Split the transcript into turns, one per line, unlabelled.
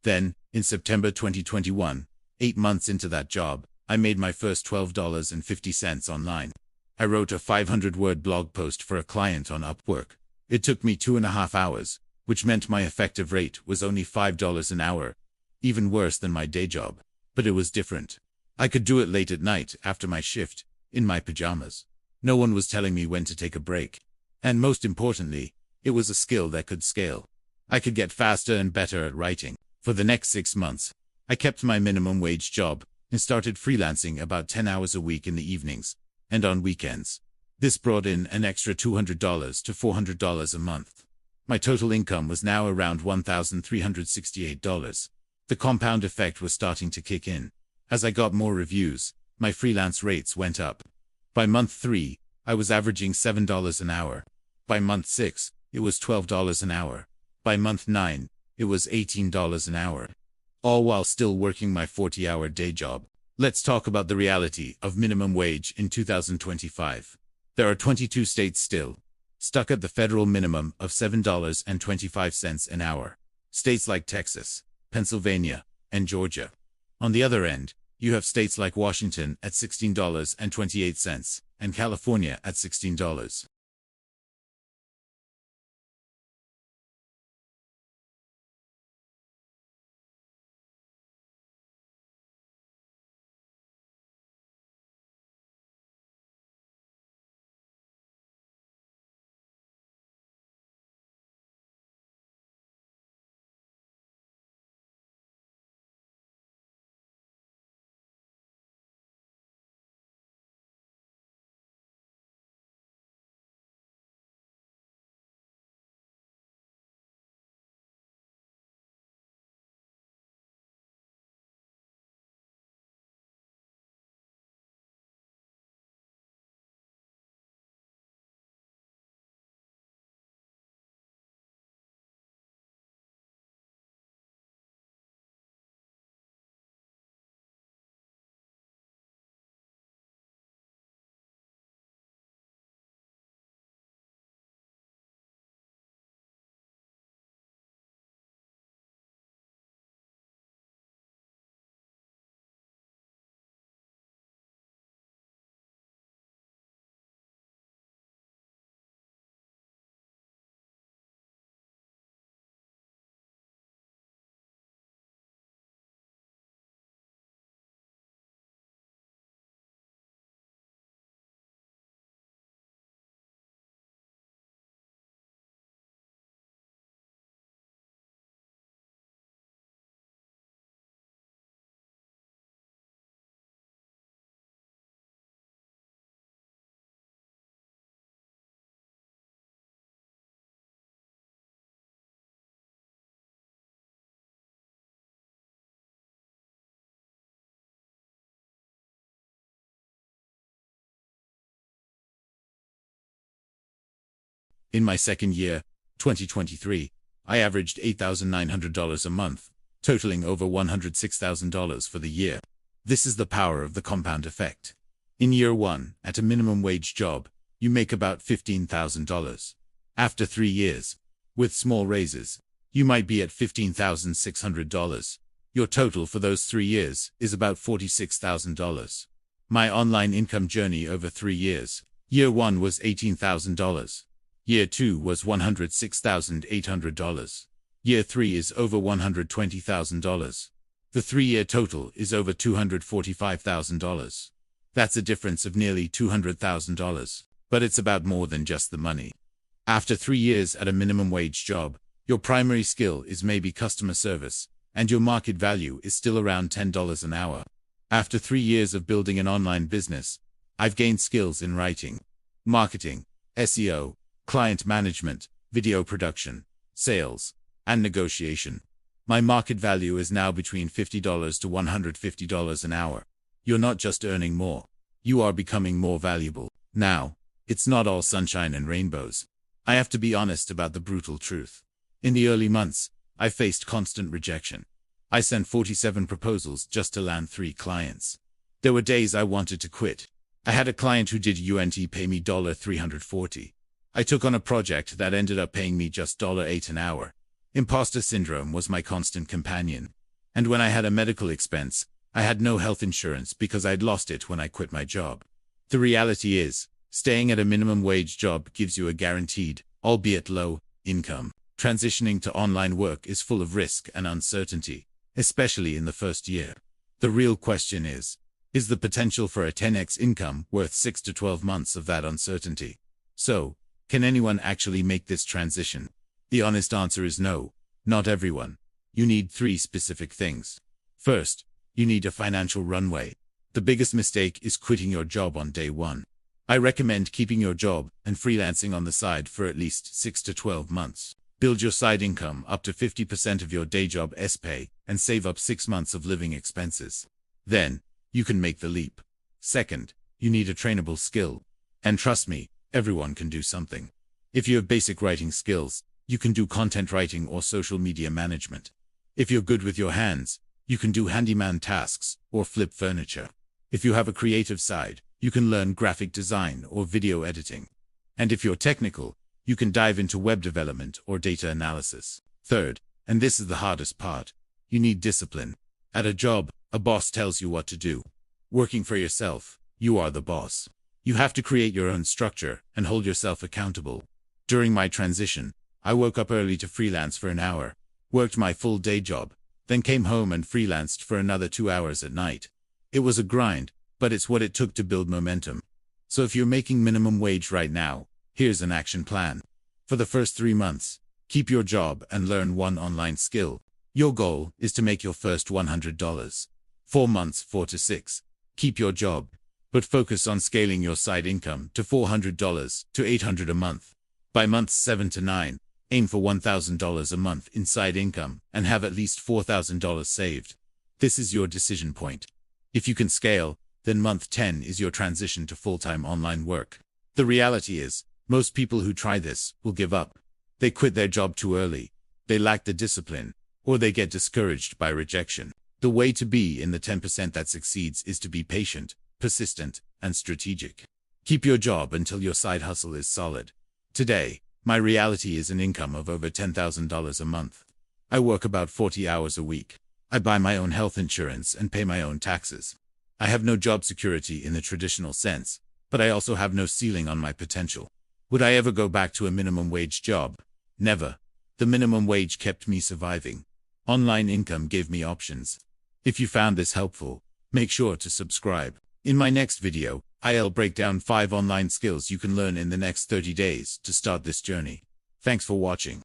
Then, in September 2021, 8 months into that job, I made my first $12.50 online. I wrote a 500-word blog post for a client on Upwork. It took me 2.5 hours, which meant my effective rate was only $5 an hour, even worse than my day job. But it was different. I could do it late at night after my shift, in my pajamas. No one was telling me when to take a break. And most importantly, it was a skill that could scale. I could get faster and better at writing. For the next 6 months, I kept my minimum wage job and started freelancing about 10 hours a week in the evenings and on weekends. This brought in an extra $200 to $400 a month. My total income was now around $1,368. The compound effect was starting to kick in. As I got more reviews, my freelance rates went up. By month 3, I was averaging $7 an hour. By month 6, it was $12 an hour. By month 9, it was $18 an hour. All while still working my 40-hour day job. Let's talk about the reality of minimum wage in 2025. There are 22 states still stuck at the federal minimum of $7.25 an hour. States like Texas, Pennsylvania, and Georgia. On the other end, you have states like Washington at $16.28 and California at $16. In my second year, 2023, I averaged $8,900 a month, totaling over $106,000 for the year. This is the power of the compound effect. In year 1, at a minimum wage job, you make about $15,000. After 3 years, with small raises, you might be at $15,600. Your total for those 3 years is about $46,000. My online income journey over 3 years. Year 1 was $18,000. Year 2 was $106,800. Year 3 is over $120,000. The 3-year total is over $245,000. That's a difference of nearly $200,000. But it's about more than just the money. After 3 years at a minimum wage job, your primary skill is maybe customer service, and your market value is still around $10 an hour. After 3 years of building an online business, I've gained skills in writing, marketing, SEO, client management, video production, sales, and negotiation. My market value is now between $50 to $150 an hour. You're not just earning more. You are becoming more valuable. Now, it's not all sunshine and rainbows. I have to be honest about the brutal truth. In the early months, I faced constant rejection. I sent 47 proposals just to land 3 clients. There were days I wanted to quit. I had a client who did pay me $340. I took on a project that ended up paying me just $8 an hour. Imposter syndrome was my constant companion. And when I had a medical expense, I had no health insurance because I'd lost it when I quit my job. The reality is, staying at a minimum wage job gives you a guaranteed, albeit low, income. Transitioning to online work is full of risk and uncertainty, especially in the first year. The real question is the potential for a 10x income worth 6 to 12 months of that uncertainty? So, can anyone actually make this transition? The honest answer is no, not everyone. You need 3 specific things. First, you need a financial runway. The biggest mistake is quitting your job on day 1. I recommend keeping your job and freelancing on the side for at least 6 to 12 months. Build your side income up to 50% of your day job's pay and save up 6 months of living expenses. Then, you can make the leap. Second, you need a trainable skill. And trust me, everyone can do something. If you have basic writing skills, you can do content writing or social media management. If you're good with your hands, you can do handyman tasks or flip furniture. If you have a creative side, you can learn graphic design or video editing. And if you're technical, you can dive into web development or data analysis. Third, and this is the hardest part, you need discipline. At a job, a boss tells you what to do. Working for yourself, you are the boss. You have to create your own structure and hold yourself accountable. During my transition, I woke up early to freelance for an hour, worked my full day job, then came home and freelanced for another 2 hours at night. It was a grind, but it's what it took to build momentum. So if you're making minimum wage right now, here's an action plan. For the first 3 months, keep your job and learn one online skill. Your goal is to make your first $100. 4 months, 4 to 6. Keep your job, but focus on scaling your side income to $400 to $800 a month. By months 7 to 9, aim for $1,000 a month in side income and have at least $4,000 saved. This is your decision point. If you can scale, then month 10 is your transition to full-time online work. The reality is, most people who try this will give up. They quit their job too early, they lack the discipline, or they get discouraged by rejection. The way to be in the 10% that succeeds is to be patient, persistent, and strategic. Keep your job until your side hustle is solid. Today, my reality is an income of over $10,000 a month. I work about 40 hours a week. I buy my own health insurance and pay my own taxes. I have no job security in the traditional sense, but I also have no ceiling on my potential. Would I ever go back to a minimum wage job? Never. The minimum wage kept me surviving. Online income gave me options. If you found this helpful, make sure to subscribe. In my next video, I'll break down 5 online skills you can learn in the next 30 days to start this journey. Thanks for watching.